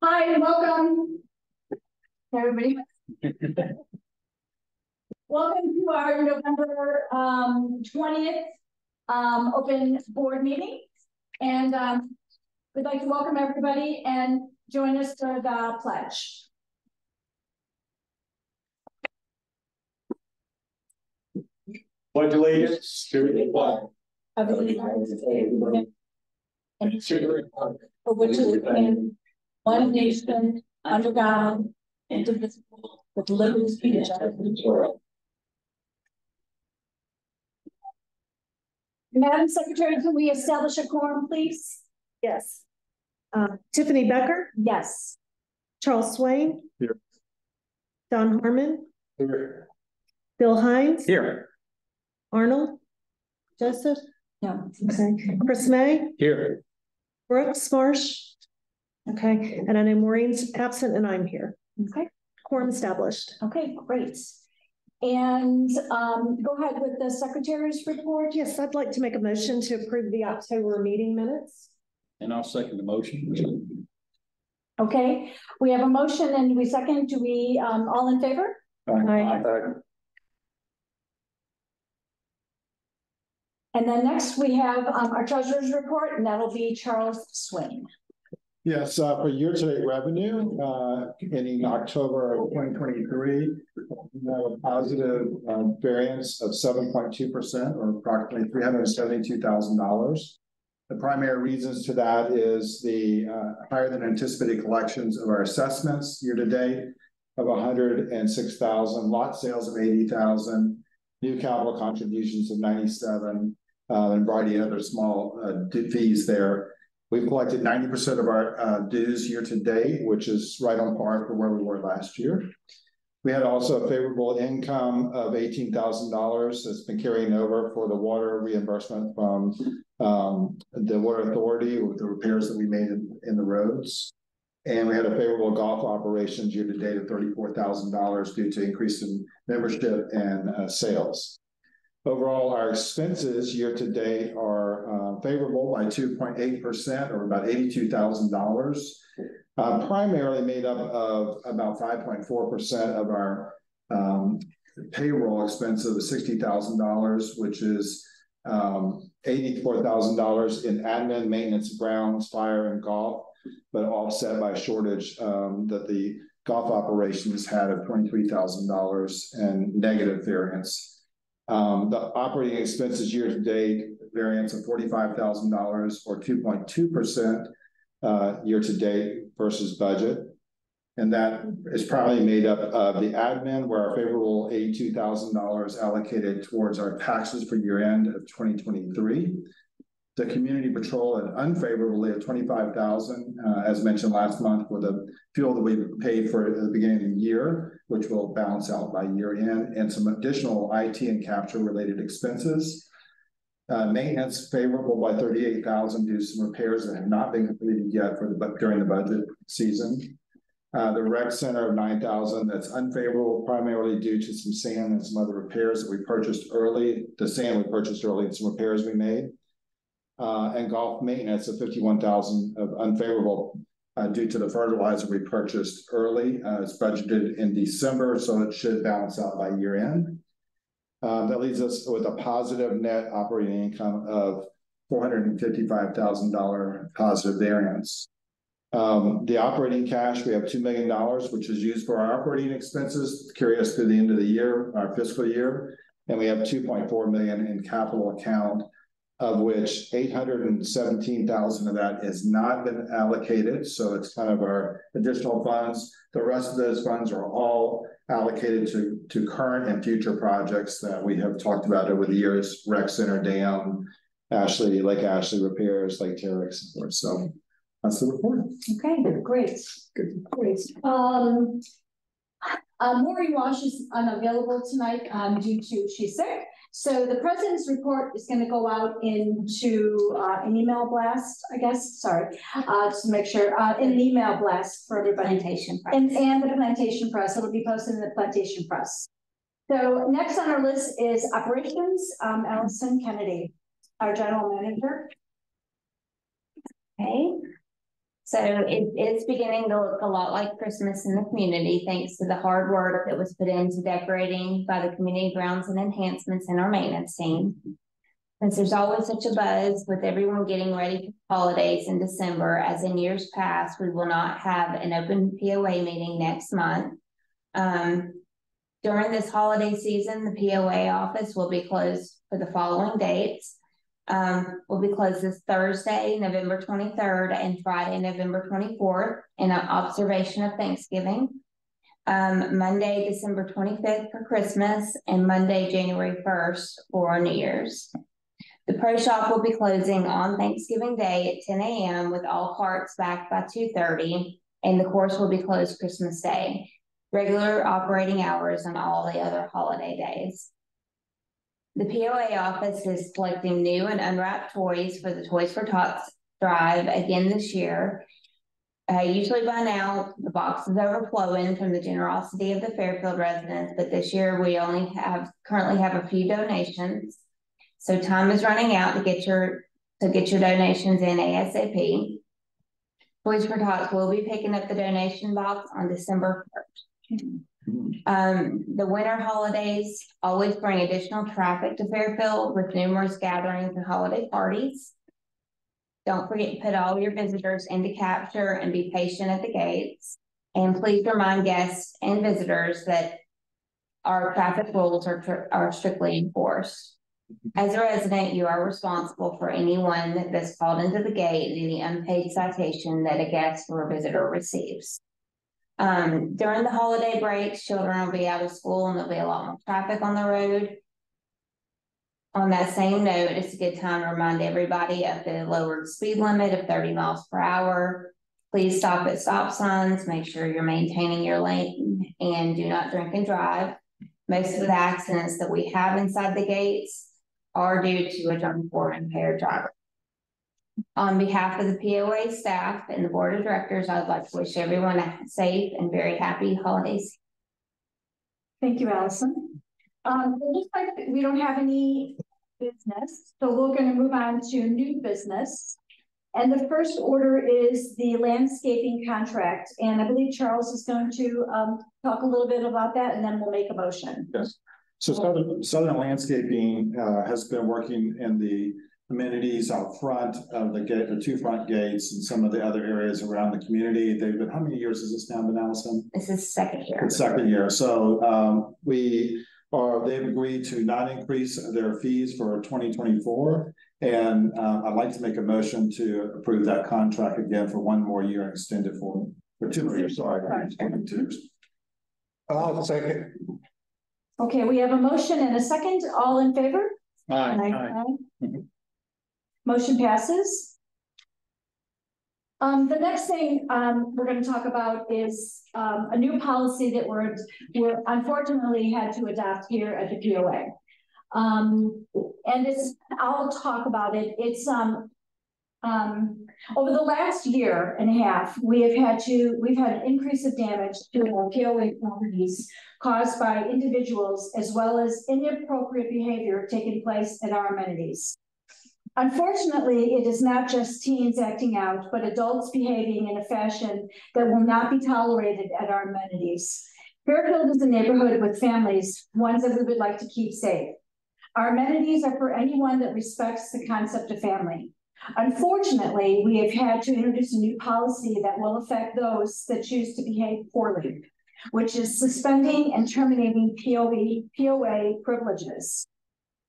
Hi, welcome, everybody. Welcome to our November 20th open board meeting. And we'd like to welcome everybody and join us for the pledge. Pledge allegiance to the flag of the United States and to the republic for which it stands, one nation, under God, indivisible, with liberty and justice for all. Madam Secretary, can we establish a quorum, please? Yes. Tiffany Becker? Yes. Charles Swain? Here. Don Harmon? Here. Bill Hines? Here. Arnold? Joseph? No. Okay. Chris May? Here. Brooks Marsh? Okay. And I know Maureen's absent and I'm here. Okay. Quorum established. Okay, great. And go ahead with the secretary's report. Yes, I'd like to make a motion to approve the October meeting minutes. And I'll second the motion. Okay, we have a motion and we second. Do we all in favor? Aye. And then next we have our treasurer's report, and that'll be Charles Swain. Yes, for year-to-date revenue, ending October of 2023, we have a positive variance of 7.2%, or approximately $372,000. The primary reasons to that is the higher than anticipated collections of our assessments year-to-date of 106,000, lot sales of 80,000, new capital contributions of 97, and a variety of other small fees there. We've collected 90% of our dues year to date, which is right on par for where we were last year. We had also a favorable income of $18,000 that's been carrying over for the water reimbursement from the Water Authority with the repairs that we made in the roads. And we had a favorable golf operations year to date of $34,000 due to increase in membership and sales. Overall, our expenses year to date are favorable by 2.8%, or about $82,000, primarily made up of about 5.4% of our payroll expense of $60,000, which is $84,000 in admin, maintenance, grounds, fire, and golf, but offset by a shortage that the golf operations had of $23,000 and negative variance. The operating expenses year to date variance of $45,000 or 2.2% year to date versus budget. And that is probably made up of the admin, where our favorable $82,000 allocated towards our taxes for year end of 2023. The community patrol an unfavorably of $25,000, as mentioned last month, with the fuel that we paid for at the beginning of the year, which will balance out by year end, and some additional IT and capture related expenses. Maintenance favorable by $38,000 due to some repairs that have not been completed yet during the budget season. The rec center of $9,000 that's unfavorable primarily due to some sand and some other repairs that we purchased early. The sand we purchased early and some repairs we made. And golf maintenance of $51,000 of unfavorable due to the fertilizer we purchased early. It's budgeted in December, so it should balance out by year end. That leaves us with a positive net operating income of $455,000 positive variance. The operating cash, we have $2 million, which is used for our operating expenses to carry us through the end of the year, our fiscal year. And we have $2.4 million in capital account, of which $817,000 of that has not been allocated. So it's kind of our additional funds. The rest of those funds are all allocated to current and future projects that we have talked about over the years: rec center, dam, Lake Ashley repairs, Lake Terra, and so forth. So that's the report. Okay, great. Good. Great. Maureen Walsh is unavailable tonight due to she's sick. So the president's report is going to go out into an email blast, I guess. Sorry, just to make sure, in an email blast for everybody. Plantation Press. And the Plantation Press. It'll be posted in the Plantation Press. So next on our list is operations. Allison Kennedy, our general manager. Okay. So it's beginning to look a lot like Christmas in the community, thanks to the hard work that was put into decorating by the community grounds and enhancements in our maintenance team. Since there's always such a buzz with everyone getting ready for holidays in December, as in years past, we will not have an open POA meeting next month. During this holiday season, the POA office will be closed for the following dates. Will be closed this Thursday, November 23rd, and Friday, November 24th, in observation of Thanksgiving. Monday, December 25th for Christmas, and Monday, January 1st for New Year's. The pro shop will be closing on Thanksgiving Day at 10 a.m. with all carts back by 2:30, and the course will be closed Christmas Day. Regular operating hours on all the other holiday days. The POA office is collecting new and unwrapped toys for the Toys for Tots drive again this year. Usually by now, the box is overflowing from the generosity of the Fairfield residents, but this year we only currently have a few donations. So time is running out to get your donations in ASAP. Toys for Tots will be picking up the donation box on December 1st. The winter holidays always bring additional traffic to Fairfield with numerous gatherings and holiday parties. Don't forget to put all your visitors into capture and be patient at the gates. And please remind guests and visitors that our traffic rules are strictly enforced. As a resident, you are responsible for anyone that's called into the gate and any unpaid citation that a guest or a visitor receives. During the holiday breaks, children will be out of school and there'll be a lot more traffic on the road. On that same note, it's a good time to remind everybody of the lowered speed limit of 30 miles per hour. Please stop at stop signs, make sure you're maintaining your lane, and do not drink and drive. Most of the accidents that we have inside the gates are due to a drunk or impaired driver. On behalf of the POA staff and the board of directors, I'd like to wish everyone a safe and very happy holidays. Thank you, Allison. It looks like we don't have any business, so we're going to move on to new business. And the first order is the landscaping contract. And I believe Charles is going to talk a little bit about that, and then we'll make a motion. Yes. So Southern Landscaping has been working in the amenities out front of the two front gates and some of the other areas around the community. They've been, how many years has this now been, Allison? This is second year. It's second year. So they've agreed to not increase their fees for 2024. And I'd like to make a motion to approve that contract again for one more year and extend it for 2 more years. Sorry, 2 years. I'll second. Okay, we have a motion and a second. All in favor? Aye. Motion passes. The next thing we're going to talk about is a new policy that we're unfortunately had to adopt here at the POA. And I'll talk about it. It's over the last year and a half, we've had an increase of damage to our POA properties caused by individuals, as well as inappropriate behavior taking place at our amenities. Unfortunately, it is not just teens acting out, but adults behaving in a fashion that will not be tolerated at our amenities. Fairfield is a neighborhood with families, ones that we would like to keep safe. Our amenities are for anyone that respects the concept of family. Unfortunately, we have had to introduce a new policy that will affect those that choose to behave poorly, which is suspending and terminating POA privileges.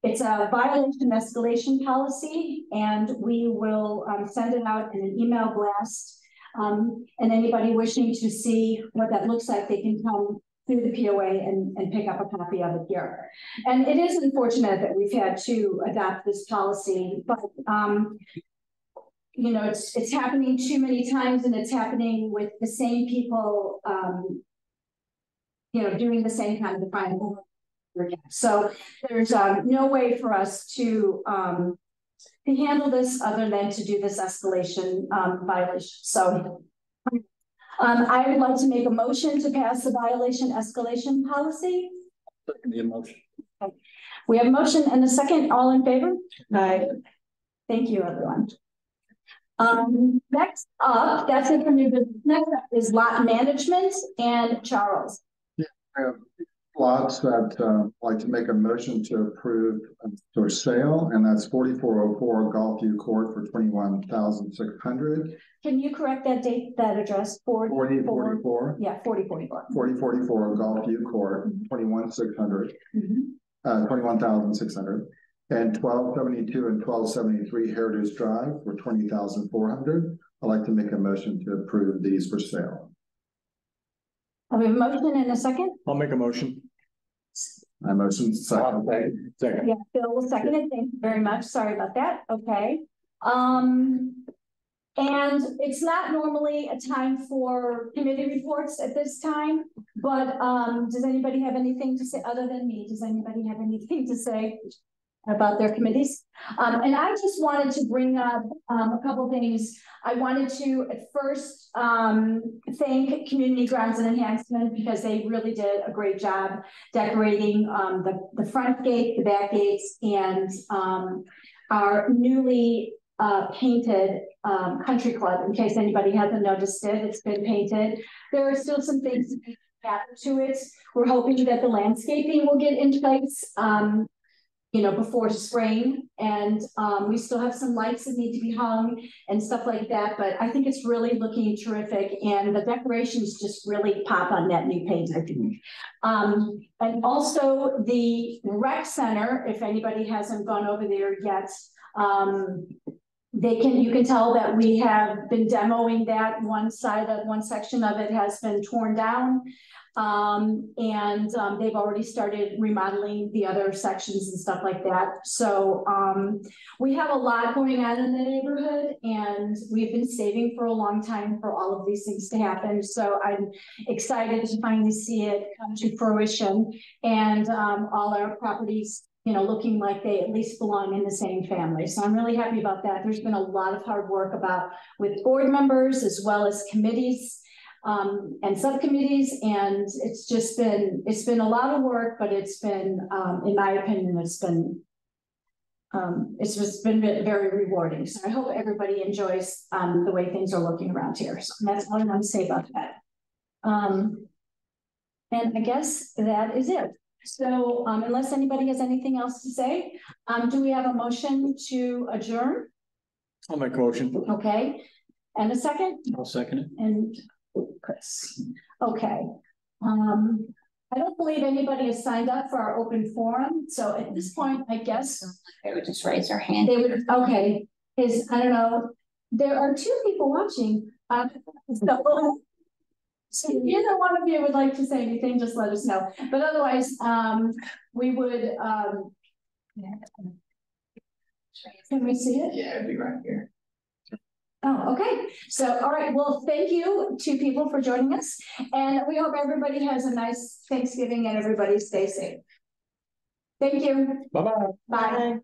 It's a violation escalation policy, and we will send it out in an email blast. And anybody wishing to see what that looks like, they can come through the POA and pick up a copy of it here. And it is unfortunate that we've had to adopt this policy, but you know, it's happening too many times, and it's happening with the same people, you know, doing the same kind of crime. So there's no way for us to handle this other than to do this escalation violation. So I would like to make a motion to pass the violation escalation policy. The motion. Okay. We have a motion and a second. All in favor? Aye. Thank you, everyone. Next up, that's it for new business. Next up is lot management and Charles. I have lots that like to make a motion to approve for sale, and that's 4404 Golfview Court for 21,600. Can you correct that date, that address? 4044. Yeah, 4044. 4044 Golfview Court, 21,600. 21,600. And 1272 and 1273 Heritage Drive for 20,400. I'd like to make a motion to approve these for sale. I have a motion and a second. I'll make a motion. My motion second. Second. Yeah, Bill will second it. Thank you very much. Sorry about that. Okay. And it's not normally a time for committee reports at this time, but does anybody have anything to say other than me? Does anybody have anything to say about their committees? And I just wanted to bring up a couple things. I wanted to at first thank Community Grounds and Enhancement because they really did a great job decorating the front gate, the back gates, and our newly painted country club. In case anybody hasn't noticed it, it's been painted. There are still some things to be added to it. We're hoping that the landscaping will get in place you know, before spring, and we still have some lights that need to be hung and stuff like that, but I think it's really looking terrific, and the decorations just really pop on that new paint, I think. And also the rec center, if anybody hasn't gone over there yet, you can tell that we have been demoing that. One section of it has been torn down. They've already started remodeling the other sections and stuff like that. So we have a lot going on in the neighborhood, and we've been saving for a long time for all of these things to happen. So I'm excited to finally see it come to fruition, and all our properties, you know, looking like they at least belong in the same family. So I'm really happy about that. There's been a lot of hard work with board members as well as committees and subcommittees, and it's been a lot of work, but it's been in my opinion it's just been very rewarding. So I hope everybody enjoys the way things are looking around here. So that's all I want to say about that. And I guess that is it. So unless anybody has anything else to say, do we have a motion to adjourn? I'll make a motion. Okay, and a second? I'll second it. And Chris. Okay. I don't believe anybody has signed up for our open forum. So at this point, I guess They would just raise their hand. they would, okay, I don't know. There are 2 people watching. So if either one of you would like to say anything, just let us know. But otherwise, we would, can we see it? Yeah, it'd be right here. Oh, okay. So, all right. Well, thank you to people for joining us. And we hope everybody has a nice Thanksgiving and everybody stay safe. Thank you. Bye-bye. Bye.